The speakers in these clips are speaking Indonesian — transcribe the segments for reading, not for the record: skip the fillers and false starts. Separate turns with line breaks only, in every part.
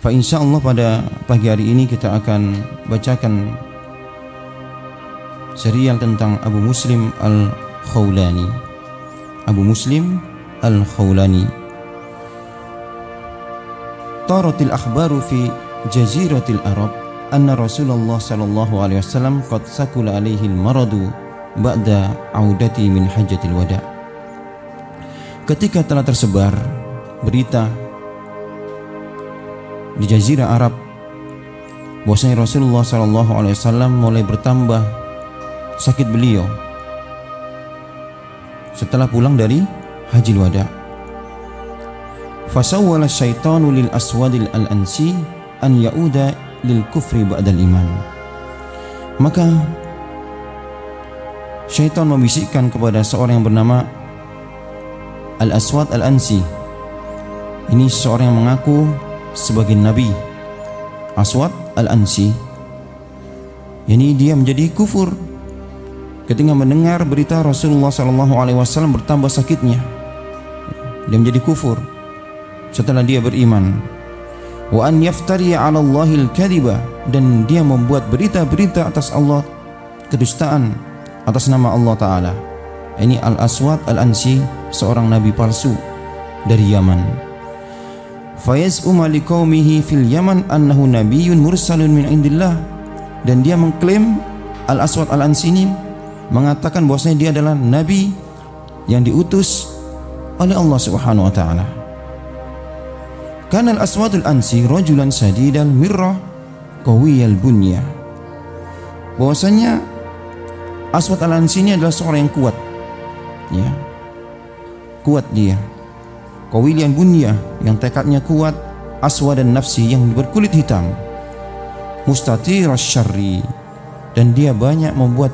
Fa insyaallah pada pagi hari ini kita akan bacakan serial tentang Abu Muslim Al-Khawlani. Abu Muslim Al-Khawlani. Taratil akhbaru fi jaziratil Arab anna Rasulullah sallallahu alaihi wasallam qad sakula alaihi al-maradu ba'da audati min hajjatil wada. Ketika telah tersebar berita di Jazirah Arab bahwasanya Rasulullah SAW mulai bertambah sakit beliau setelah pulang dari Hajjil Wada. Fasawwala syaitanu lil aswadil al-ansi an ya'uda lil kufri ba'dal iman. Maka syaitan membisikkan kepada seorang yang bernama Al-Aswad Al-Ansi. Ini seorang yang mengaku sebagai nabi, Aswad Al-Ansi. Ini dia menjadi kufur ketika mendengar berita Rasulullah SAW bertambah sakitnya. Dia menjadi kufur setelah dia beriman. Wa an yaftari 'ala Allahil kadhiba, dan dia membuat berita-berita atas Allah, kedustaan atas nama Allah Ta'ala. Ini Al-Aswad Al-Ansi, seorang nabi palsu dari Yaman. Fayaz'uma liqaumihi fil Yaman annahu nabiyyun mursalun min indillah, dan dia mengklaim, Al-Aswad Al-Ansi ini mengatakan bahwasanya dia adalah nabi yang diutus oleh Allah Subhanahu wa taala. Kana Al-Aswad Al-Ansi rajulan sadidal mirrah qawiyal bunya. Bahwasanya Aswad Al-Ansi ini adalah seorang yang kuat. Ya. Kuat dia. Qawiyal bunya, yang tekadnya kuat, aswad dan nafsi, yang berkulit hitam, mustatir syarri, dan dia banyak membuat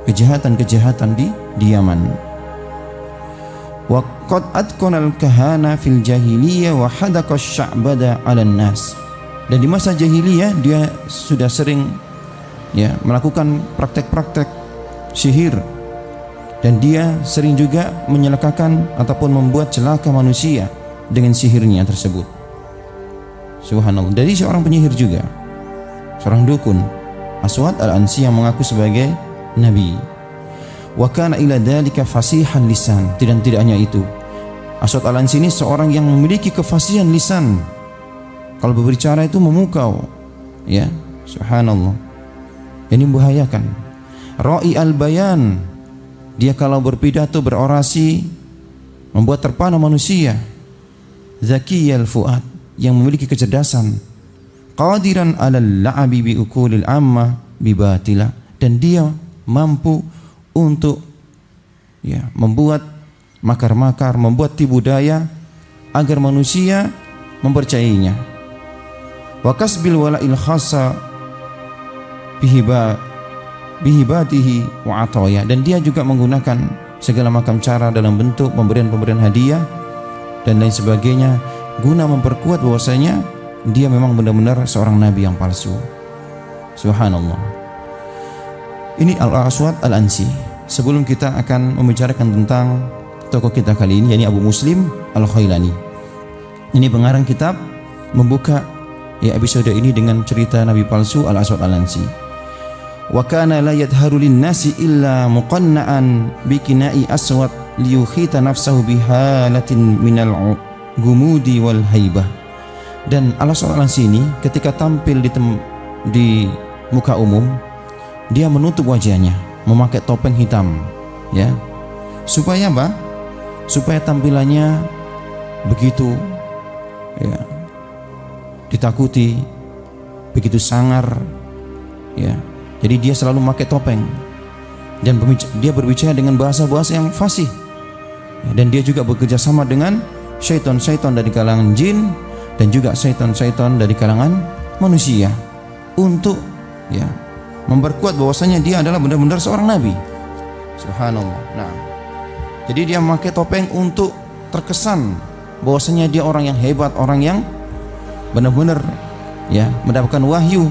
kejahatan-kejahatan di Yaman. Wa qad atqana al-kahana fil jahiliyah wa hadaqa asy-sya'bada 'alan nas. Dan di masa jahiliyah dia sudah sering melakukan praktek-praktek sihir, dan dia sering juga menyelakakan ataupun membuat celaka manusia dengan sihirnya tersebut. Subhanallah. Dari seorang penyihir juga, seorang dukun, Aswad Al-Ansi, yang mengaku sebagai nabi. Wa kana ila dzalika fasihan lisan. Dan tidak hanya itu, Aswad Al-Ansi ini seorang yang memiliki kefasihan lisan. Kalau berbicara itu memukau. Ya, subhanallah. Ini membahayakan. Ra'i al-bayan. Dia kalau berpidato, berorasi, membuat terpana manusia. Zakiyal fuad, yang memiliki kecerdasan. Qadiran 'alal la'abi bi uqulil ammah bi batila, dan dia mampu untuk membuat makar-makar, membuat tipu daya agar manusia mempercayainya. Wa kasbil wala'il khassa bihibatihi wa ataya, dan dia juga menggunakan segala macam cara dalam bentuk pemberian-pemberian hadiah dan lain sebagainya, guna memperkuat bahwasanya dia memang benar-benar seorang nabi yang palsu. Subhanallah. Ini Al-Aswad Al-Ansi. Sebelum kita akan membicarakan tentang tokoh kita kali ini, yakni Abu Muslim Al-Khawlani. Ini pengarang kitab membuka episode ini dengan cerita nabi palsu Al-Aswad Al-Ansi. Wa kana la yadharu lin-nasi illa muqanna'an bikina'i aswad liyukhita nafsahu bihalatin minal gumudi wal haibah. Dan Al-Aswad Al-Ansi ini ketika tampil di muka umum, dia menutup wajahnya, memakai topeng hitam, ya. Supaya apa? Supaya tampilannya begitu ditakuti, begitu sangar, ya. Jadi dia selalu memakai topeng, dan dia berbicara dengan bahasa-bahasa yang fasih, dan dia juga bekerja sama dengan syaitan-syaitan dari kalangan jin dan juga syaitan-syaitan dari kalangan manusia untuk memperkuat bahwasanya dia adalah benar-benar seorang nabi. Subhanallah. Nah, jadi dia memakai topeng untuk terkesan bahwasanya dia orang yang hebat, orang yang benar-benar mendapatkan wahyu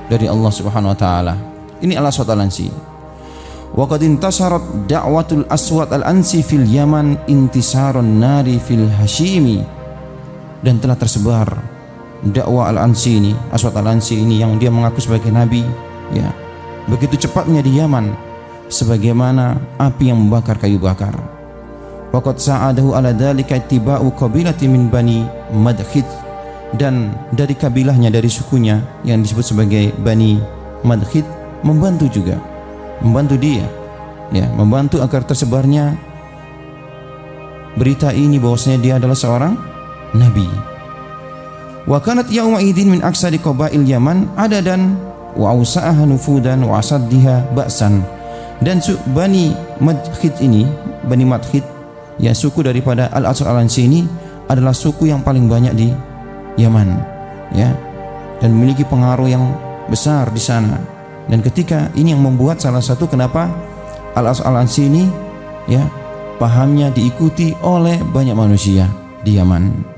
dari Allah Subhanahu wa taala. Ini Al-Aswad Al-Ansi. Wa qad intasarat da'watul Aswad Al-Ansi fil Yaman intisarun nari fil Hashimi, dan telah tersebar dakwah Al-Ansi ini, Aswad Al-Ansi ini yang dia mengaku sebagai nabi, ya, begitu cepatnya di Yaman sebagaimana api yang membakar kayu bakar. Waqad sa'adahu ala dzalika ittiba'u qabilati min Bani Madkhid, dan dari kabilahnya, dari sukunya yang disebut sebagai Bani Madkhid membantu juga, membantu dia, ya, membantu agar tersebarnya berita ini bahwasanya dia adalah seorang nabi. Wa kanat yauma idin min aksari qabail Yaman adadan wa ausa'aha nufudan wa asaddiha ba'san. Dan Bani Madkhid ini, Bani Madkhid, ya, suku daripada Al-Aswad Al-Ansi ini adalah suku yang paling banyak di Yaman, ya, dan memiliki pengaruh yang besar di sana. Dan ketika ini yang membuat salah satu kenapa Al-Aswad Al-Ansi ini, ya, pahamnya diikuti oleh banyak manusia di Yaman.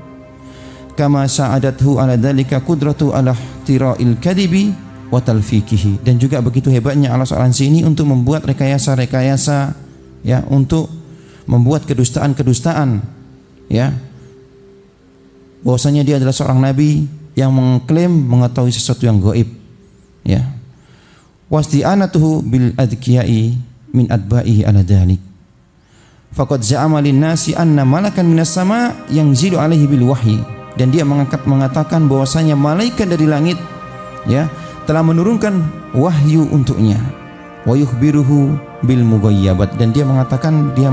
Kama sa'adathu ala dzalika qudratu ala ihtira'il kadibi wa talfiqihi, dan juga begitu hebatnya Al-Aswad Al-Ansi ini untuk membuat rekayasa-rekayasa, ya, untuk membuat kedustaan-kedustaan, ya, bahwasanya dia adalah seorang nabi yang mengklaim mengetahui sesuatu yang gaib, ya. Wasdi'anatuhu bil adkiyai min adba'ihi ala dzalik. Faqad za'ama lin-nasi anna malakan minas sama yanzilu alaihi bil wahyi, dan dia mengatakan bahwasanya malaikat dari langit, ya, telah menurunkan wahyu untuknya. Wa yukhbiruhu bil mughayyabat, dan dia mengatakan dia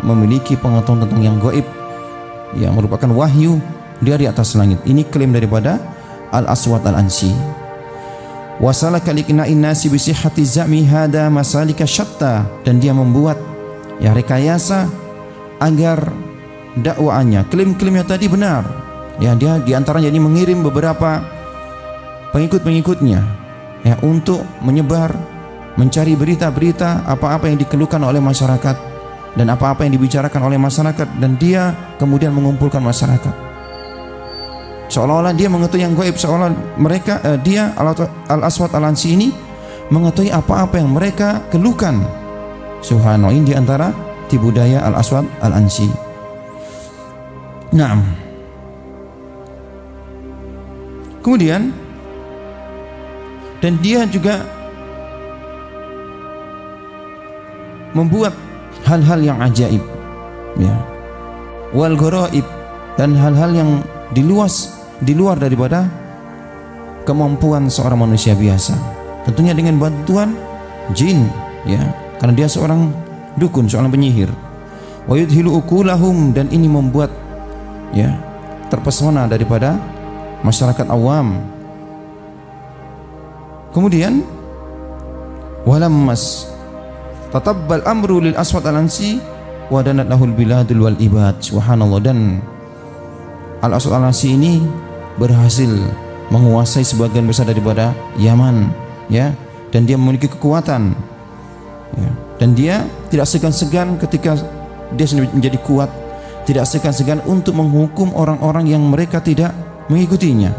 memiliki pengetahuan tentang yang gaib, yang merupakan wahyu dari atas langit. Ini klaim daripada Al-Aswad Al-Ansi. Wasalaka liqna'in nasi bi sihhati za'mi hada masalika syatta, dan dia membuat, ya, rekayasa agar dakwaannya, klaim-klaimnya tadi benar. Ya, dia diantaranya ini mengirim beberapa pengikut-pengikutnya, ya, untuk menyebar, mencari berita-berita apa-apa yang dikeluhkan oleh masyarakat dan apa-apa yang dibicarakan oleh masyarakat, dan dia kemudian mengumpulkan masyarakat seolah-olah dia mengetahui yang gaib, seolah mereka dia Al-Aswad Al-Ansi ini mengetahui apa-apa yang mereka keluhkan. Subhanallah, ini diantara tipu daya Al-Aswad Al-Ansi. Naam. Kemudian, dan dia juga membuat hal-hal yang ajaib, ya, wal gharaib, dan hal-hal yang di luar daripada kemampuan seorang manusia biasa, tentunya dengan bantuan jin, ya, karena dia seorang dukun, seorang penyihir. Wa yudhilu uqulahum, dan ini membuat, ya, terpesona daripada masyarakat awam. Kemudian walammas tatabbal amru lil Aswad Al-Ansi wa danat lahul biladul wal ibad. Subhanallah, dan Al-Aswad Al-Ansi ini berhasil menguasai sebagian besar daripada Yaman, ya, dan dia memiliki kekuatan, ya, dan dia tidak segan-segan ketika dia menjadi kuat, tidak segan-segan untuk menghukum orang-orang yang mereka tidak mengikutinya.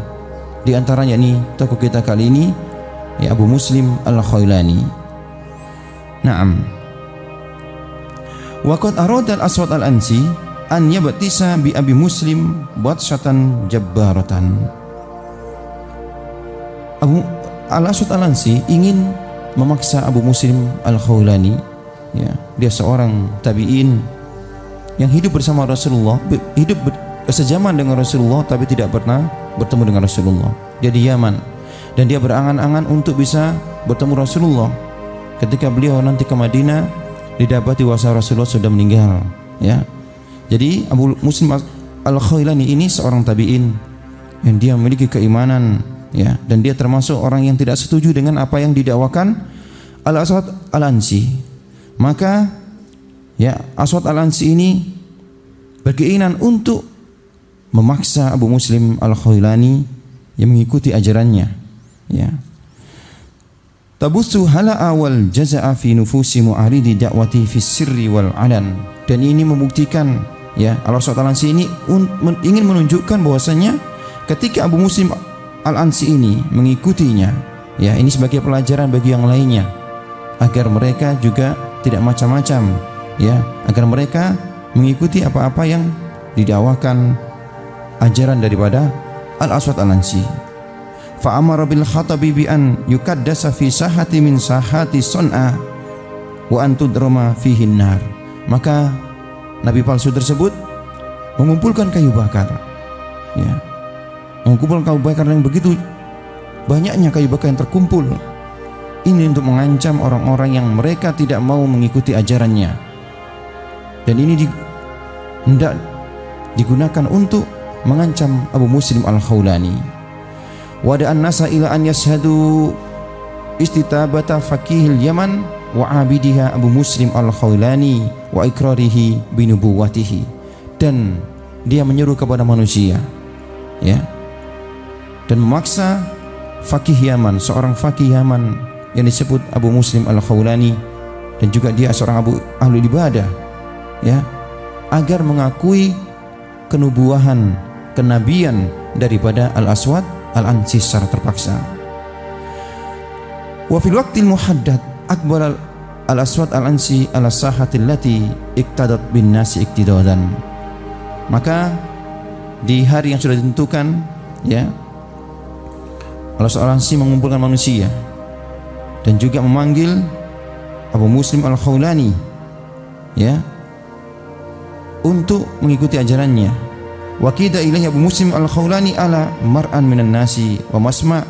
Di antaranya ini tokoh kita kali ini, ya, Abu Muslim Al-Khawlani. Naam. Wa qad arada Al-Aswad Al-Ansi an yabtisa bi Abi Muslim batsyatan jabbaratan. Al-Aswad Al-Ansi ingin memaksa Abu Muslim Al-Khawlani, ya, dia seorang tabi'in yang hidup bersama Rasulullah, hidup sejaman dengan Rasulullah tapi tidak pernah bertemu dengan Rasulullah. Dia di Yaman dan dia berangan-angan untuk bisa bertemu Rasulullah. Ketika beliau nanti ke Madinah, didapati bahwa Rasulullah sudah meninggal, ya. Jadi Abu Muslim Al-Khawlani ini seorang tabi'in yang dia memiliki keimanan, ya, dan dia termasuk orang yang tidak setuju dengan apa yang didakwakan Al-Aswad Al-Ansi. Maka, ya, Aswad Al-Ansi ini berkeinginan untuk memaksa Abu Muslim Al-Khawlani yang mengikuti ajarannya, ya. Tabussu hala'a wal jaza'a fi nufusi mu'aridi da'wati fi sirri wal alan. Dan ini membuktikan, ya, Al-Aswad Al-Ansi ini ingin menunjukkan bahwasanya ketika Abu Muslim Al-Ansi ini mengikutinya, ya, ini sebagai pelajaran bagi yang lainnya agar mereka juga tidak macam-macam, ya, agar mereka mengikuti apa-apa yang didakwakan ajaran daripada Al-Aswad Al-Ansi. Fa amara bil khatabi bi an yukaddasa fi sahati min sahati sun'a wa an tudrama fihi nar. Maka nabi palsu tersebut mengumpulkan kayu bakar, ya, mengumpulkan kayu bakar yang begitu banyaknya kayu bakar yang terkumpul. Ini untuk mengancam orang-orang yang mereka tidak mau mengikuti ajarannya. Dan ini hendak digunakan untuk mengancam Abu Muslim Al-Khawlani. Wada'an nasa ila an yashhadu istitabata faqihil Yaman wa abidiha Abu Muslim Al-Khawlani wa ikrarihi binubuwatihi. Dan dia menyeru kepada manusia, ya, dan memaksa faqih Yaman, seorang faqih Yaman yang disebut Abu Muslim Al-Khawlani, dan juga dia seorang ahli ibadah, ya, agar mengakui kenubuahan, kenabian daripada Al-Aswad Al-Ansi secara terpaksa. Wa fil waqtil muhaddad aqbala Al-Aswad Al-Ansi ala sahati allati iktadat bin nasi iktidadan. Maka di hari yang sudah ditentukan, ya, Al-Aswad Al-Ansi mengumpulkan manusia dan juga memanggil Abu Muslim Al-Khawlani, ya, untuk mengikuti ajarannya. Wa qida ilaihi Abu Muslim Al-Khawlani ala mar'an minan nasi wa masma'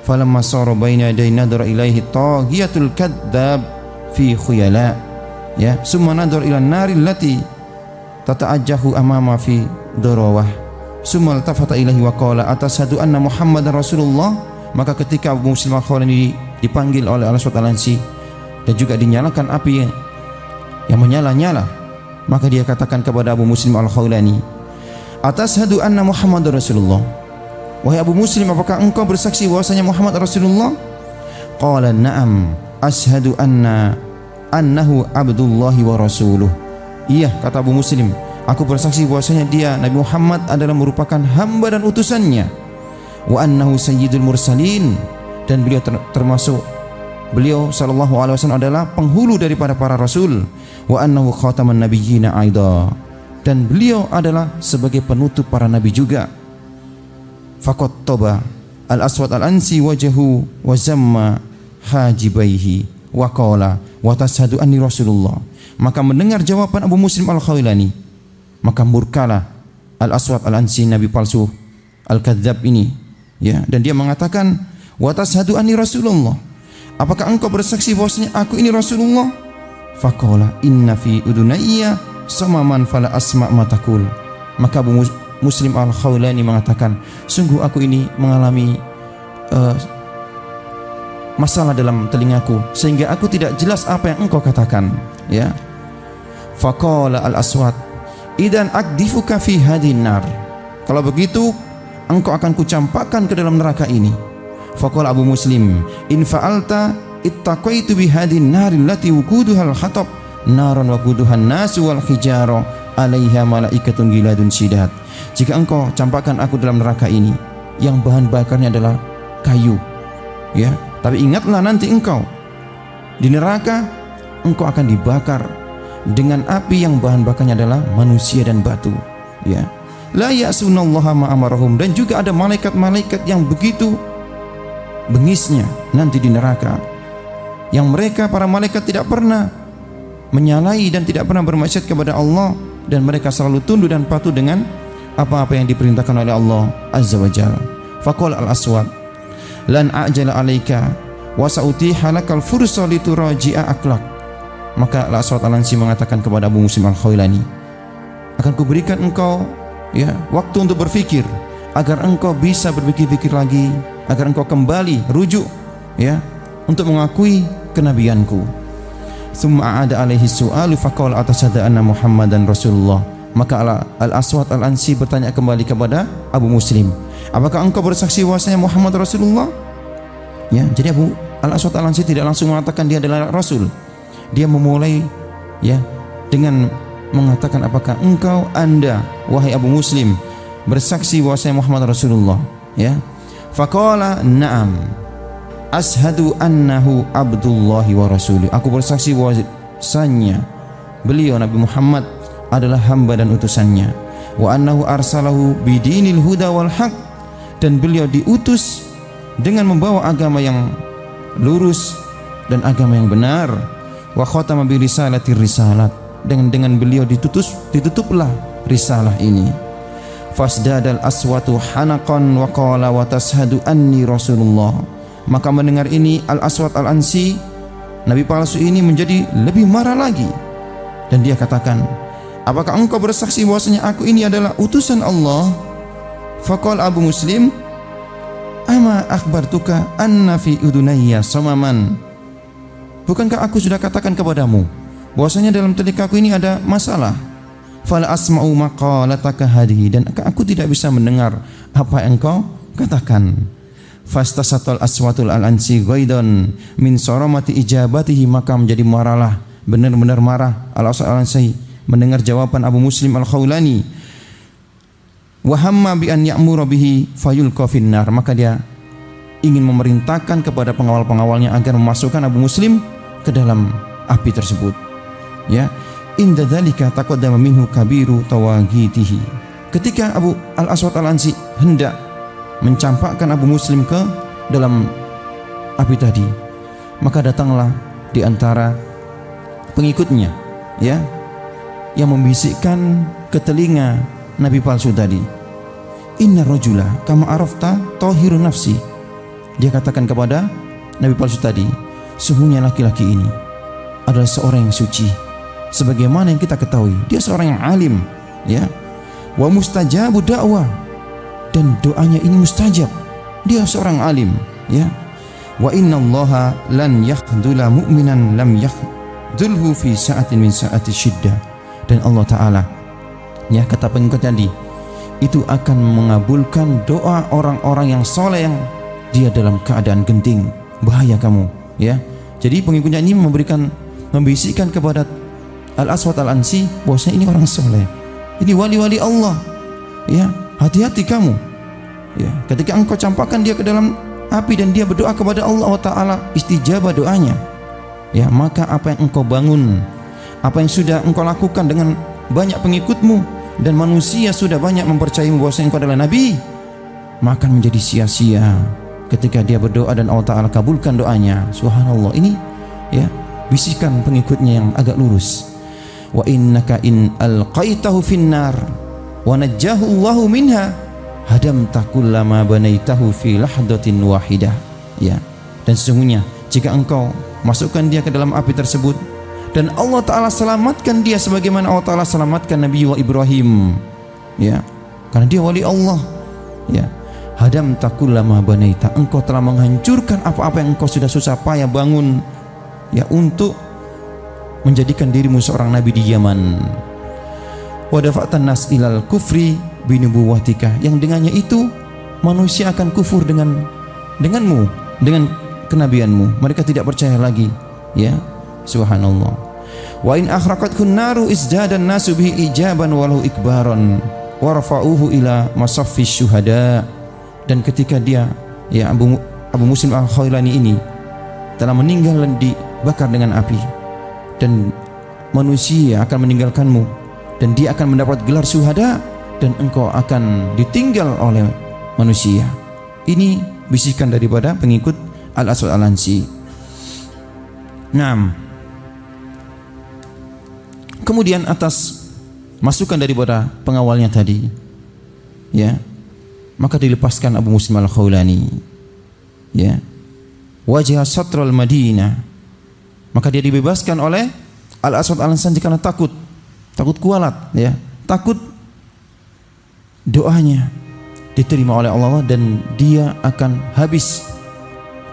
falamma sara baina yaday nadara ilaihi taghiyatul kadzdzab fi khuyala, ya, summa nadara ila an-nari allati tata'ajjahu amama fi darawah summa altafata ilaihi wa qala atashhadu anna Muhammadar Rasulullah. Maka ketika Abu Muslim Al-Khawlani dipanggil oleh Al-Aswad Al-Ansi dan juga dinyalakan api yang menyala-nyala, maka dia katakan kepada Abu Muslim Al-Khawlani, atashhadu anna Muhammadar Rasulullah, wahai Abu Muslim, apakah engkau bersaksi bahwasanya Muhammad Rasulullah? Qala na'am ashhadu annahu abdullahi wa rasuluh. Iya, kata Abu Muslim, aku bersaksi bahwasanya dia, Nabi Muhammad, adalah merupakan hamba dan utusannya. Wa annahu sayyidul mursalin, dan beliau termasuk, beliau sallallahu alaihi wasallam adalah penghulu daripada para rasul. Wa annahu khataman nabiyyina aida, dan beliau adalah sebagai penutup para nabi juga. Faqad toba Al-Aswad Al-Ansi wajahu wa zamma hajibaihi wa qala wa tashhadu anni Rasulullah. Maka mendengar jawaban Abu Muslim Al-Khawlani, maka murkalah Al-Aswad Al-Ansi, nabi palsu Al-Kadzdzab ini, ya, dan dia mengatakan, wa tashhadu anni Rasulullah, apakah engkau bersaksi bahwasanya aku ini Rasulullah? Faqala inna fi udunayya samaman fala asma' ma taqul. Maka Abu Muslim Al-Khawlani mengatakan, sungguh aku ini mengalami masalah dalam telingaku sehingga aku tidak jelas apa yang engkau katakan, ya. Faqala Al-Aswad idan akdifuka fi hadin nar, kalau begitu engkau akan kucampakkan ke dalam neraka ini. Faqala Abu Muslim in fa'alta ittaqaitu bi hadin naril lati wuquduhal khatab naran waquduhan nasu wal hijara alaiha malaikatun giladun sidat. Jika engkau campakkan aku dalam neraka ini yang bahan bakarnya adalah kayu, ya, tapi ingatlah nanti engkau di neraka engkau akan dibakar dengan api yang bahan bakarnya adalah manusia dan batu, ya. La ya'sunallaha ma amarahum, dan juga ada malaikat-malaikat yang begitu bengisnya nanti di neraka, yang mereka para malaikat tidak pernah menyalahi dan tidak pernah bermaksiat kepada Allah, dan mereka selalu tunduk dan patuh dengan apa-apa yang diperintahkan oleh Allah Azza wa Jalla. Faqala Al-Aswad lan a'jala alaika wa sa'utiha lakal fursa lituraji'a aklak. Maka Al-Aswad Al-Ansi mengatakan kepada Abu Muslim Al-Khawlani, akan kuberikan engkau, ya, waktu untuk berfikir agar engkau bisa berpikir-pikir lagi, agar engkau kembali rujuk, ya, untuk mengakui kenabianku. Tsumma ada alaihi su'alu faqala atashhadu anna Muhammadan Rasulullah. Maka Al-Aswad Al-Ansi bertanya kembali kepada Abu Muslim, apakah engkau bersaksi bahwasanya Muhammad Rasulullah? Ya, jadi Al-Aswad Al-Ansi tidak langsung mengatakan dia adalah Rasul. Dia memulai, ya, dengan mengatakan, apakah anda wahai Abu Muslim bersaksi bahwasanya Muhammad Rasulullah, ya. Faqala na'am ashhadu annahu abdullahi wa rasuluh, aku bersaksi bahwasanya beliau Nabi Muhammad adalah hamba dan utusannya. Wa annahu arsalahu bidinil huda wal haq, dan beliau diutus dengan membawa agama yang lurus dan agama yang benar. Wa khatama bi risalatir risalat, dengan beliau ditutuplah risalah ini. Fasdadal aswatu hanaqan wa qala wa tashhadu anni rasulullah. Maka mendengar ini Al-Aswad Al-Ansi, nabi palsu ini menjadi lebih marah lagi dan dia katakan, apakah engkau bersaksi bahwasanya aku ini adalah utusan Allah? Faqala Abu Muslim, ama akhbartuka anna fi udunayya samaman. Bukankah aku sudah katakan kepadamu bahwasanya dalam telingaku ini ada masalah? Fala asma'u maqalataka hadhihi, dan aku tidak bisa mendengar apa yang engkau katakan. Fastasatal aswatul al-ansi ghaidan min saramati ijabatihi, maka menjadi marahlah, benar-benar marah al-aswad al-ansi mendengar jawaban Abu Muslim al-Khawlani. Wa hamma bi an ya'mura bihi fayulqa finnar, maka dia ingin memerintahkan kepada pengawal-pengawalnya agar memasukkan Abu Muslim ke dalam api tersebut. Ya, inda dzalika taqaddama minhu kabiru tawagitihi. Ketika Abu Al-Aswad Al-Ansi hendak mencampakkan Abu Muslim ke dalam api tadi, maka datanglah di antara pengikutnya, ya, yang membisikkan ke telinga nabi palsu tadi, inna rajula kama arafta tahirun nafsi. Dia katakan kepada nabi palsu tadi, sesungguhnya laki-laki ini adalah seorang yang suci, sebagaimana yang kita ketahui dia seorang yang alim, ya, wa mustajabu da'wah, dan doanya ini mustajab, dia seorang alim, ya. Wa innallaha lan yakhdula mu'minan lam yakhdulhu fi sa'atin min sa'ati syiddah, dan Allah Ta'ala, ya, kata pengikut tadi, itu akan mengabulkan doa orang-orang yang soleh yang dia dalam keadaan genting, bahaya kamu, ya. Jadi pengikutnya ini membisikkan kepada Al-Aswad Al-Ansi bahwasanya ini orang soleh, ini wali-wali Allah, ya, hati-hati kamu, ya, ketika engkau campakkan dia ke dalam api dan dia berdoa kepada Allah Ta'ala, istijabah doanya, ya, maka apa yang engkau bangun, apa yang sudah engkau lakukan dengan banyak pengikutmu dan manusia sudah banyak mempercayai bahwa engkau adalah nabi, maka menjadi sia-sia ketika dia berdoa dan Allah Ta'ala kabulkan doanya. Subhanallah, ini, ya, bisikan pengikutnya yang agak lurus. Wa innaka in alqaitahu finnar wa najjahu Allahu minha hadamta kullama banaitahu fi lahdatin wahidah, ya, dan sesungguhnya jika engkau masukkan dia ke dalam api tersebut dan Allah Ta'ala selamatkan dia sebagaimana Allah Ta'ala selamatkan Nabi Ibrahim, ya, karena dia wali Allah, ya, hadamta kullama banaita, engkau telah menghancurkan apa-apa yang engkau sudah susah payah bangun, ya, untuk menjadikan dirimu seorang nabi di Yaman. Wa dafa'tan nas ilal kufri binubuwatika, yang dengannya itu manusia akan kufur denganmu, dengan kenabianmu, mereka tidak percaya lagi, ya. Subhanallah. Wa in akhraqatkun naru izdadan nasu bihi ijaban walau ikbaran wa rafa'uhu ila masaffi syuhada, dan ketika dia, ya, Abu Muslim Al-Khawlani ini telah meninggal dan dibakar dengan api, dan manusia akan meninggalkanmu dan dia akan mendapat gelar syuhada dan engkau akan ditinggal oleh manusia. Ini bisikan daripada pengikut Al-Aswad Al-Ansi. Naam. Kemudian atas masukan daripada pengawalnya tadi, ya, maka dilepaskan Abu Muslim Al-Khawlani, ya, wajah satral Madinah, maka dia dibebaskan oleh Al-Aswad Al-Ansi karena takut kualat, ya, takut doanya diterima oleh Allah dan dia akan habis,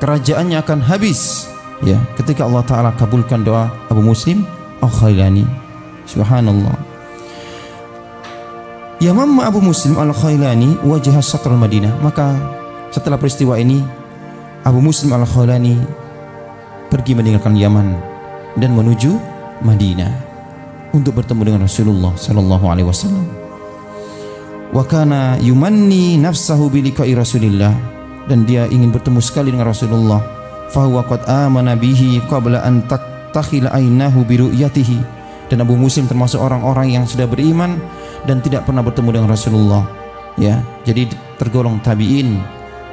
kerajaannya akan habis, ya, ketika Allah Ta'ala kabulkan doa Abu Muslim Al-Khawlani. Subhanallah. Yamamma Abu Muslim Al-Khawlani wajah satral Madinah, maka setelah peristiwa ini Abu Muslim Al-Khawlani pergi meninggalkan Yaman dan menuju Madinah untuk bertemu dengan Rasulullah sallallahu alaihi wasallam. Wa kana yumanni nafsahu bi liqa'i Rasulillah, dan dia ingin bertemu sekali dengan Rasulullah. Fa huwa qad amana bihi qabla an takhila ainahu bi ru'yatihi, dan Abu Muslim termasuk orang-orang yang sudah beriman dan tidak pernah bertemu dengan Rasulullah, ya, jadi tergolong tabi'in.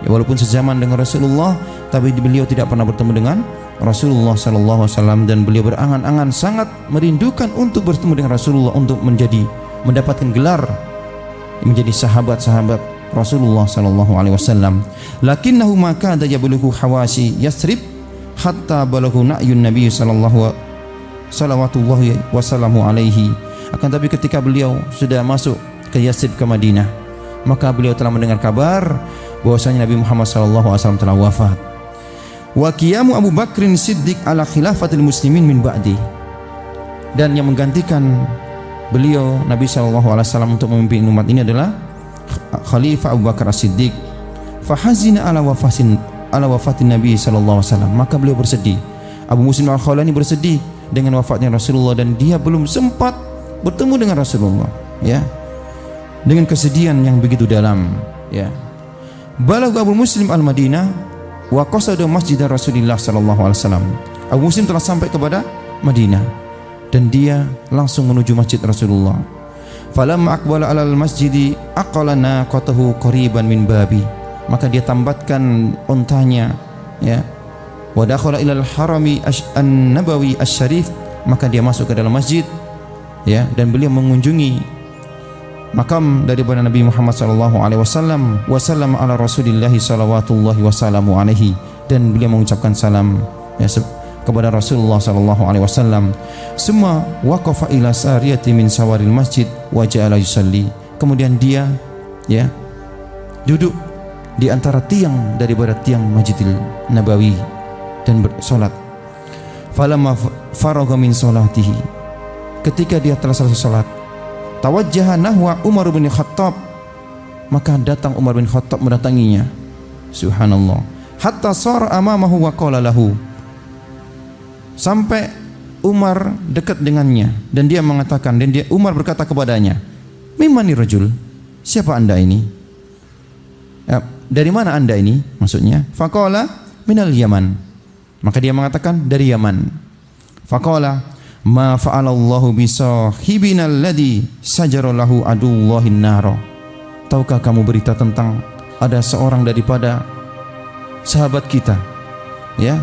Ya, walaupun sezaman dengan Rasulullah, tapi beliau tidak pernah bertemu dengan Rasulullah sallallahu alaihi wasallam, dan beliau berangan-angan sangat merindukan untuk bertemu dengan Rasulullah, untuk mendapatkan gelar menjadi sahabat-sahabat Rasulullah sallallahu alaihi wasallam. Lakinnahu maka ada yablughu hawasi Yasrib hatta balaghu na'yun Nabi salawatullahi wasallamu alaihi. Akan tapi ketika beliau sudah masuk ke Yasrib, ke Madinah, maka beliau telah mendengar kabar bahwasanya Nabi Muhammad sallallahu alaihi wasallam telah wafat. Wa qiyamu Abu Bakrin Siddiq ala khilafatil muslimin min ba'di, dan yang menggantikan beliau Nabi sallallahu alaihi wasallam untuk memimpin umat ini adalah Khalifah Abu Bakar As-Siddiq. Fahazina ala wafatin Nabi sallallahu alaihi wasallam, maka beliau bersedih. Abu Muslim Al-Khawlani bersedih dengan wafatnya Rasulullah, dan dia belum sempat bertemu dengan Rasulullah, ya, dengan kesedihan yang begitu dalam, ya. Balagha Abu Muslim Al-Madinah wa qasada masjid Rasulullah sallallahu alaihi wasallam. Abu Muslim telah sampai kepada Madinah dan dia langsung menuju masjid Rasulullah. Falamma aqbala alal masjidi aqala naqatahu qariban min babi, maka dia tambatkan untanya, ya, wa dakhala ilal harami an-nabawi asy-syarif, maka dia masuk ke dalam masjid, ya, dan beliau mengunjungi makam daripada Nabi Muhammad sallallahu alaihi wasallam, wa sallama ala Rasulillah sallallahu wasallamu alaihi, dan beliau mengucapkan salam, ya, kepada Rasulullah sallallahu alaihi wasallam. Semua waqafa ila sariyati min sawaril masjid wa ja'ala yusalli, kemudian dia, ya, duduk di antara tiang daripada tiang Masjidil Nabawi dan bersolat. Falamma faragha min salatihi, ketika dia telah selesai salat, tawajjaha nahwa Umar bin Khattab, maka datang Umar bin Khattab mendatanginya, subhanallah, hatta sar amamahu wa qala lahu, sampai Umar dekat dengannya dan dia mengatakan, dan Umar berkata kepadanya, mimani rajul, siapa anda ini, dari mana anda ini, maksudnya. Faqala minal Yaman, maka dia mengatakan dari Yaman. Faqala ma fa'alallahu bisahibina alladhi sajara lahu adullahin naro, tahukah kamu berita tentang ada seorang daripada sahabat kita, ya,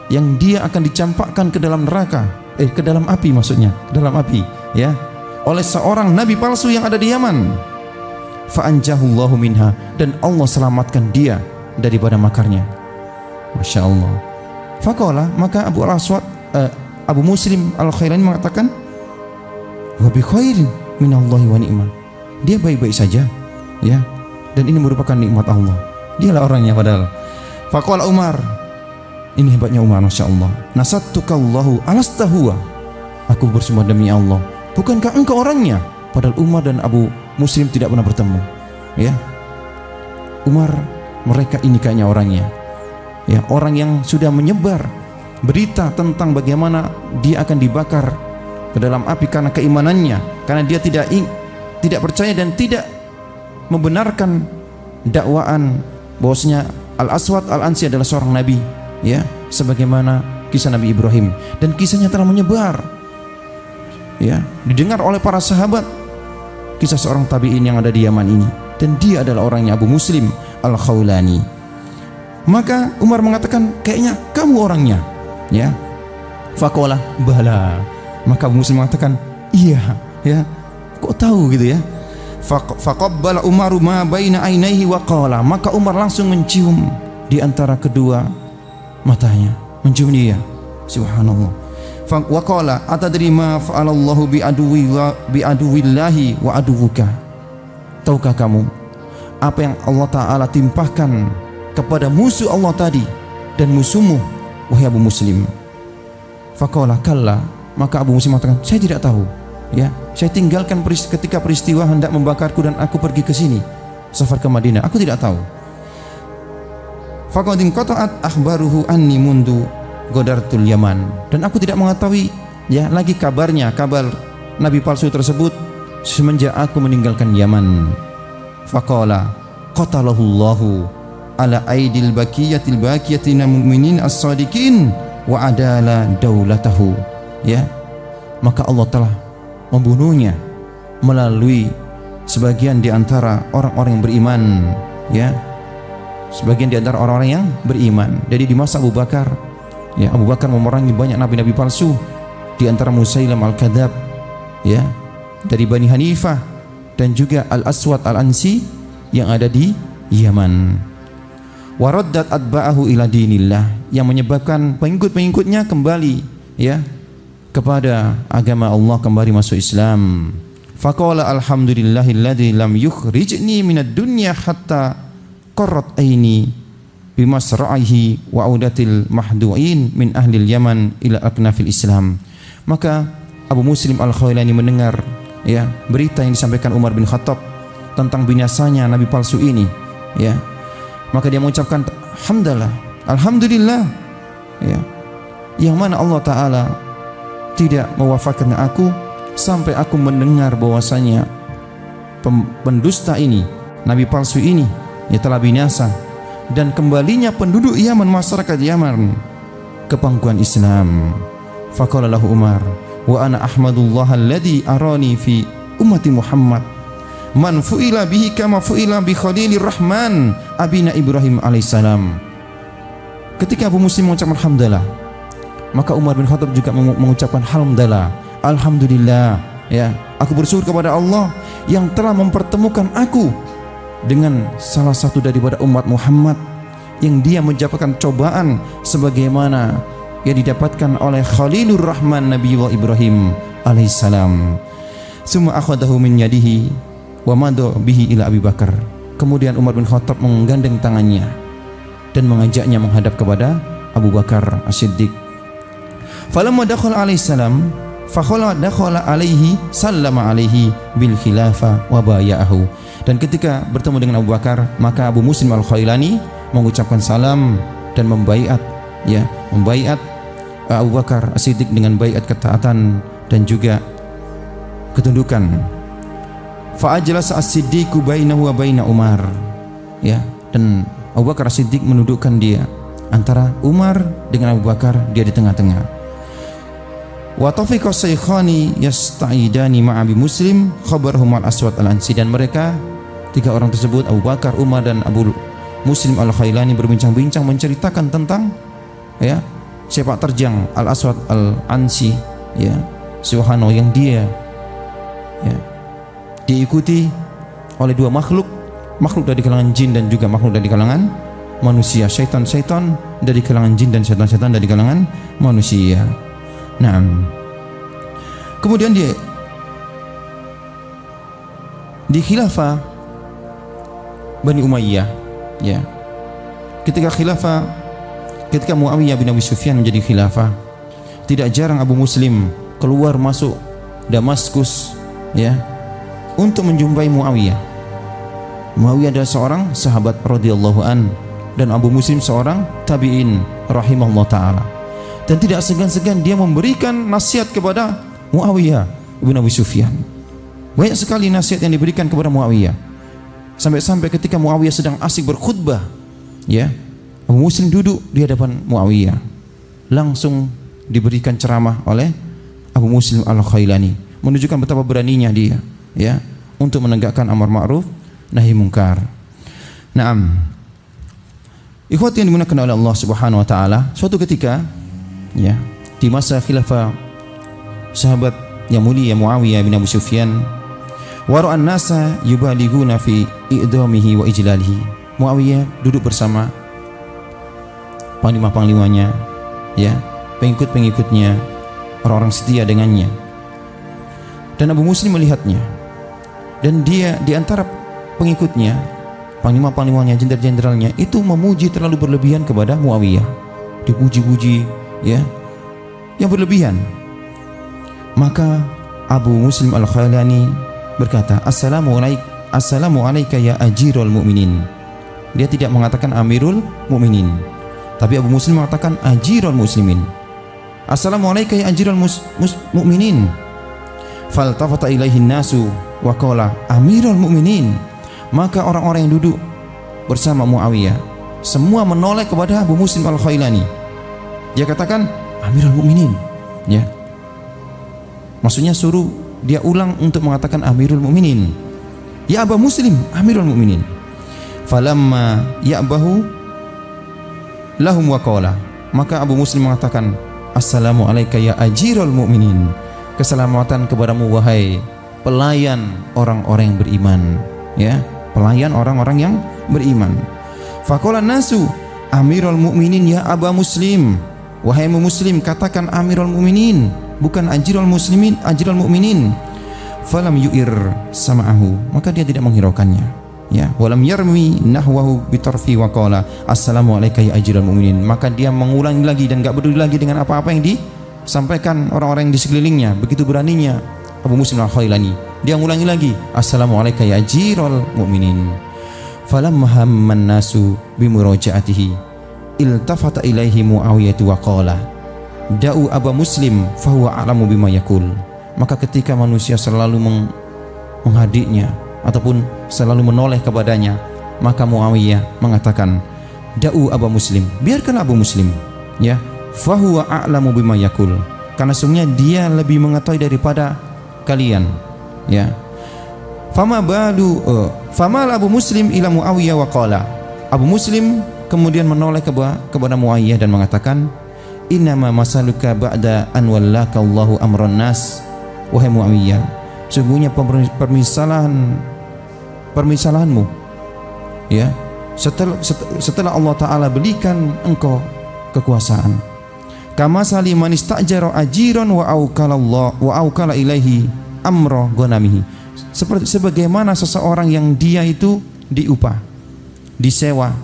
yang dia akan dicampakkan ke dalam neraka, ke dalam api, maksudnya ke dalam api, ya, oleh seorang nabi palsu yang ada di Yaman. Fa'anjahullahu minha, dan Allah selamatkan dia daripada makarnya. Masya Allah. Faqala, maka Abu Muslim Al-Khailani mengatakan, wa bi khairin minallahi wa ni'mah, dia baik-baik saja, ya, dan ini merupakan nikmat Allah, dialah orangnya padahal. Faqala Umar, ini hebatnya Umar, Masya Allah, nasattukallahu alastahuwa, aku bersumpah demi Allah, bukankah engkau orangnya? Padahal Umar dan Abu Muslim tidak pernah bertemu, ya. Umar, mereka ini kayaknya orangnya, ya, orang yang sudah menyebar berita tentang bagaimana dia akan dibakar ke dalam api karena keimanannya, karena dia tidak percaya dan tidak membenarkan dakwaan bahwasanya Al-Aswad Al-Ansi adalah seorang nabi, ya, sebagaimana kisah Nabi Ibrahim, dan kisahnya telah menyebar, ya, didengar oleh para sahabat, kisah seorang tabi'in yang ada di Yaman ini, dan dia adalah orangnya Abu Muslim Al-Khawlani. Maka Umar mengatakan, kayaknya kamu orangnya, ya. Faqala bala, maka Abu Muslim mengatakan, iya, ya, kok tahu gitu, ya. Faqabbala Umaru ma baina ainaihi wa qala, maka Umar langsung mencium di antara kedua matanya, mencium dia, subhanallah. Wa qala atadri ma fa'alallahu bi aduwillahi wa aduwuka, tahukah kamu apa yang Allah Ta'ala timpahkan kepada musuh Allah tadi dan musuhmu, wahai Abu Muslim? Faqala kalla, maka Abu Muslim mengatakan, saya tidak tahu, ya, saya tinggalkan ketika peristiwa hendak membakarku dan aku pergi ke sini, safar ke Madinah, aku tidak tahu. Faqad inqata'at akhbaruhu anni mundu godartul Yaman, dan aku tidak mengetahui, ya, lagi kabar nabi palsu tersebut semenjak aku meninggalkan Yaman. Faqala qatalahullahu ala aidil baqiyatil baqiyatina mu'minin as-sadiqin wa adala daulatahu, ya, maka Allah telah membunuhnya melalui sebagian di antara orang-orang yang beriman, ya. Sebagian di antara orang-orang yang beriman. Jadi di masa Abu Bakar, ya, Abu Bakar memerangi banyak nabi-nabi palsu, di antara Musailam al-Kadzab, ya, dari Bani Hanifah, dan juga Al-Aswad Al-Ansi yang ada di Yaman. Waraddat atba'ahu ila dinillah, yang menyebabkan pengikut-pengikutnya kembali, ya, kepada agama Allah, kembali masuk Islam. Faqala alhamdulillahilladzi lam yukhrijni minad dunya hatta qarrat aini bimasra'ihi wa audatil mahdu'in min ahlil Yaman ila aknafil Islam. Maka Abu Muslim Al-Khawlani mendengar, ya, berita yang disampaikan Umar bin Khattab tentang binasanya nabi palsu ini, ya. Maka dia mengucapkan hamdalah, alhamdulillah, ya, yang mana Allah Ta'ala tidak mewafatkan aku sampai aku mendengar bahwasanya pendusta ini, nabi palsu ini, ya, telah binasa, dan kembalinya penduduk Yaman, masyarakat Yaman, ke pangkuan Islam. Faqala lahu Umar, wa ana ahmadullah alladhi arani fi ummati Muhammad man fu'ila bihi kama fu'ila bi Khalilir Rahman abina Ibrahim alaihissalam. Ketika Abu Muslim mengucapkan hamdalah, maka Umar bin Khattab juga mengucapkan hamdalah, alhamdulillah, ya, aku bersyukur kepada Allah yang telah mempertemukan aku dengan salah satu daripada umat Muhammad yang dia mendapatkan cobaan sebagaimana yang didapatkan oleh Khalilur Rahman Nabiullah Ibrahim alaihissalam. Summa akhadahu min yadihi wa madu bihi ila Abi Bakar. Kemudian Umar bin Khattab menggandeng tangannya dan mengajaknya menghadap kepada Abu Bakar As-Siddiq. Falamma dakhala alaihissalam fakhala dakhala alaihi sallama alaihi bil khilafa wa baya'ahu. Dan ketika bertemu dengan Abu Bakar, maka Abu Muslim Al-Khawlani mengucapkan salam dan membaiat, ya, membaiat Abu Bakar As-Siddiq dengan baiat ketaatan dan juga ketundukan. Fa ajlasa As-Siddiqu bainahu wa baina Umar, ya, dan Abu Bakar As-Siddiq menundukkan dia antara Umar dengan Abu Bakar, dia di tengah-tengah. Wa tafiqa saykhani yasta'idani ma'a Abi Muslim khabarhum al-Aswad al-Ansi, dan mereka tiga orang tersebut, Abu Bakar, Umar, dan Abu Muslim Al-Khawlani, berbincang-bincang menceritakan tentang, ya, sepak terjang Al-Aswad Al-Ansi, ya, subhanallah, yang dia, ya, diikuti oleh dua makhluk dari kalangan jin dan juga makhluk dari kalangan manusia, syaitan-syaitan dari kalangan jin dan syaitan-syaitan dari kalangan manusia. Nah, kemudian dia di khilafah Bani Umayyah, ya, ketika Muawiyah bin Abi Sufyan menjadi khilafah, tidak jarang Abu Muslim keluar masuk Damaskus, ya, untuk menjumpai Muawiyah. Muawiyah adalah seorang sahabat radhiyallahu an, dan Abu Muslim seorang tabi'in rahimahullah ta'ala, dan tidak segan-segan dia memberikan nasihat kepada Muawiyah bin Abi Sufyan. Banyak sekali nasihat yang diberikan kepada Muawiyah, sampai-sampai ketika Muawiyah sedang asik berkhutbah, ya, Abu Muslim duduk di hadapan Muawiyah, langsung diberikan ceramah oleh Abu Muslim Al-Khawlani, menunjukkan betapa beraninya dia, ya, untuk menegakkan amar ma'ruf nahi mungkar. Naam, ikhwati yang dimuliakan oleh Allah Subhanahu wa taala, suatu ketika, ya, di masa khilafah sahabat yang mulia Muawiyah bin Abu Sufyan, wara'an nasa yubalighuna fi i'damihi wa ijlalihi. Muawiyah duduk bersama panglima-panglimanya, ya, pengikut-pengikutnya, orang-orang setia dengannya. Dan Abu Muslim melihatnya, dan dia di antara pengikutnya, panglima-panglimanya, jenderal-jenderalnya itu memuji terlalu berlebihan kepada Muawiyah, dipuji-puji, ya, yang berlebihan. Maka Abu Muslim Al-Khawlani berkata, Assalamu alayka ya ajirul mu'minin. Dia tidak mengatakan amirul mu'minin, tapi Abu Muslim mengatakan ajirul muslimin. Assalamu alayka ya ajirul mu'minin. Faltafata ilaihin nasu wa qala amirul mu'minin. Maka orang-orang yang duduk bersama Muawiyah semua menoleh kepada Abu Muslim Al-Khawlani. Dia katakan amirul mu'minin, ya, maksudnya suruh dia ulang untuk mengatakan amirul mu'minin. ya Aba Muslim Amirul Mukminin. Falamma ya'bahu lahum wa qala, maka Abu Muslim mengatakan, assalamu alayka ya ajirul mu'minin, keselamatan kepadamu wahai pelayan orang-orang yang beriman, ya, pelayan orang-orang yang beriman. Faqala nasu amirul mu'minin ya Aba Muslim, wahai Muslim katakan amirul mu'minin, bukan ajirul muslimin, ajirul mu'minin. Falam yu'ir sama'ahu, maka dia tidak menghiraukannya, ya. Walam yarmi nahwahu bitarfi wa qala assalamu alayka ya ajirul mu'minin, maka dia mengulangi lagi dan enggak peduli lagi dengan apa-apa yang disampaikan orang-orang yang di sekelilingnya. Begitu beraninya Abu Muslim Al-Khailani, dia mengulangi lagi assalamu alayka ya ajirul mu'minin. Falamma hamman nasu bimurajaatihi iltafata ilaihi Muawiyah wa qala da'u Aba Muslim fahuwa a'lamu bima yaqul. Maka ketika manusia selalu menghadiknya ataupun selalu menoleh kepadanya, maka Muawiyah mengatakan, da'u Aba Muslim, biarkan Abu Muslim, ya, fahuwa a'lamu bima yaqul, karena sungguhnya dia lebih mengetahui daripada kalian, ya. Fama Abu Muslim ila Muawiyah wa qala, Abu Muslim kemudian menoleh kepada Muawiyah dan mengatakan, innama masaluka ba'da an wallaka Allahu amran nas, wahai Muawiyah, sungguhnya permisalahanmu, ya, setelah Allah Ta'ala berikan engkau kekuasaan, kama saliman istajara ajiran wa aukala ilaihi amra ghanamihi, seperti sebagaimana seseorang yang dia itu diupah, disewa,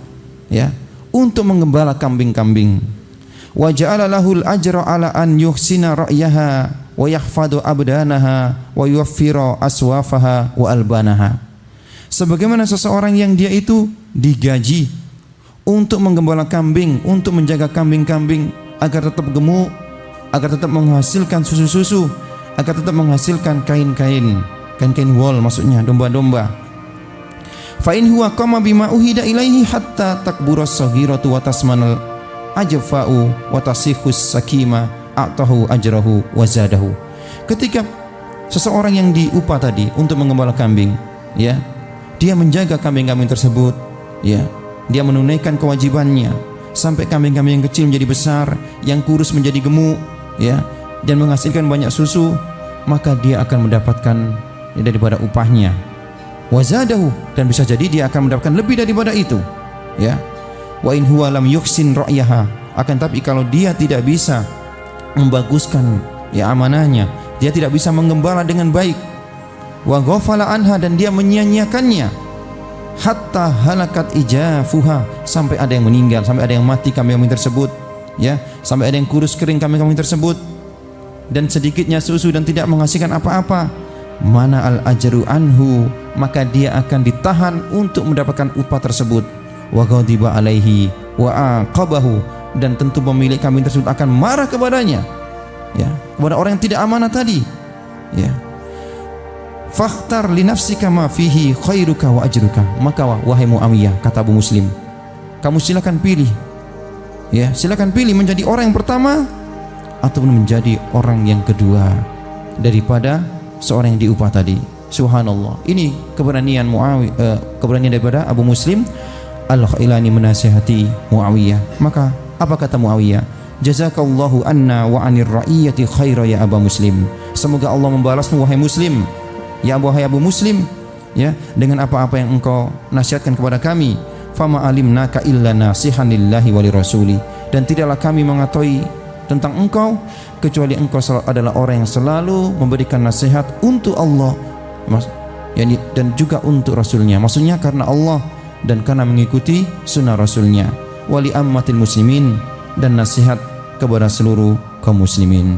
ya, untuk menggembala kambing-kambing. Wa ja'ala lahul ajra ala an yuhsina ra'yaha wa yahfadu abdanaha wa yuwaffira aswafaha wa albanaha. Sebagaimana seseorang yang dia itu digaji untuk menggembala kambing, untuk menjaga kambing-kambing agar tetap gemuk, agar tetap menghasilkan susu-susu, agar tetap menghasilkan kain-kain wol, maksudnya domba-domba. Fa in huwa qama bima uhida ilaihi hatta takburas saghiratu wa tasmanal ajfa'u wa tasihus sakima a'tahu ajrahu wa zadahu. Ketika seseorang yang diupah tadi untuk menggembala kambing, ya, dia menjaga kambing-kambing tersebut, ya, dia menunaikan kewajibannya sampai kambing-kambing yang kecil menjadi besar, yang kurus menjadi gemuk, ya, dan menghasilkan banyak susu, maka dia akan mendapatkan daripada upahnya, wa zadahu, dan bisa jadi dia akan mendapatkan lebih daripada itu, ya. Wa in huwa lam yuhsin ra'yaha, akan tapi kalau dia tidak bisa membaguskan, ya, amanahnya, dia tidak bisa menggembala dengan baik, wa ghafala anha, dan dia menyia-nyiakannya, hatta halakat ijafuha, sampai ada yang meninggal, sampai ada yang mati kambing-kambing tersebut, ya, sampai ada yang kurus kering kambing-kambing tersebut, dan sedikitnya susu dan tidak menghasilkan apa-apa, mana al ajru anhu, maka dia akan ditahan untuk mendapatkan upah tersebut. Wa ghadiba alaihi wa aqabahu, dan tentu pemilik kambing tersebut akan marah kepadanya, ya, kepada orang yang tidak amanah tadi, ya. Fakhtar li nafsika ma fihi khairuka wa ajruka, maka wahai Muawiyah, kata Abu Muslim, kamu silakan pilih, ya, silakan pilih menjadi orang yang pertama ataupun menjadi orang yang kedua daripada seorang yang diupah tadi. Subhanallah, ini keberanian keberanian daripada Abu Muslim Al-Khailani menasihati Muawiyah. Maka apa kata Muawiyah? Jazakallahu anna wa anir ra'iyati khaira ya Aba Muslim. Semoga Allah membalasmu wahai Muslim, ya wahai Abu Muslim, ya, dengan apa-apa yang engkau nasihatkan kepada kami. Fama alimnaka illa nasihan lillahi wa lirasuli, dan tidaklah kami mengetahui tentang engkau kecuali engkau adalah orang yang selalu memberikan nasihat untuk Allah, dan juga untuk Rasulnya, maksudnya karena Allah dan karena mengikuti sunnah Rasulnya. Wali ammatil muslimin, dan nasihat kepada seluruh kaum muslimin.